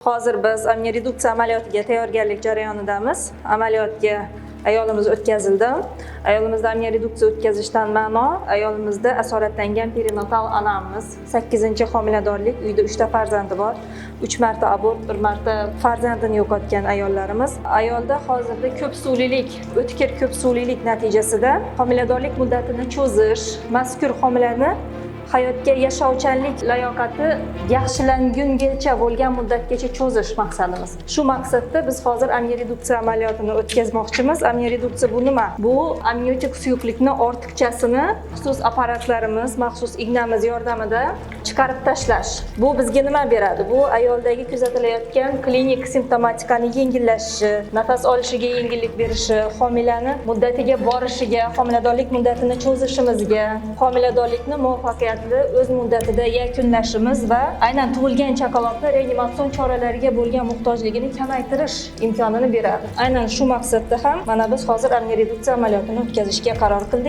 Hozir biz amniy reduksiya amaliyotiga tayyorgarlik jarayonidamiz. Amaliyotga ayolimiz o'tkazildi. Ayolimizda amniy reduksiya o'tkazishdan ma'no ayolimizda asoratlangan perinatal anammiz, 8-homiladorlik, uyda 3 ta farzandi bor. 3 marta abort, 1 marta farzandini yo'qotgan ayollarimiz. Ayolda hozirda ko'p suvlilik, o'tkir ko'p suvlilik natijasida homiladorlik muddatini cho'zish, mazkur homilani hayotga yashovchanlik layoqati yaxshilangungacha bo'lgan muddatgacha cho'zish maqsadimiz. Shu maqsadda biz hozir amniy reduksiya amaliyotini o'tkazmoqchimiz. Amniy reduksiya bu nima? Bu amniotik suyuqlikni ortiqchasini maxsus apparatlarimiz, maxsus ignamiz yordamida chiqarib tashlash. Bu bizga nima beradi? Bu ayoldagi kuzatilayotgan klinik simptomatikani yengillashishi, nafas olishiga yengillik berishi, homilani muddatiga borishiga, homiladorlik muddatini cho'zishimizga, homiladorlikni muvaffaqiyatli o'z muddatida yakunlashimiz va aynan tug'ilgan chaqaloqni reanimatsion choralariga bo'lgan muhtojligini kamaytirish imkonini beradi. Aynan shu maqsadda ham mana biz hozir amniy reduksiya amaliyotini o'tkazishga qaror qildik.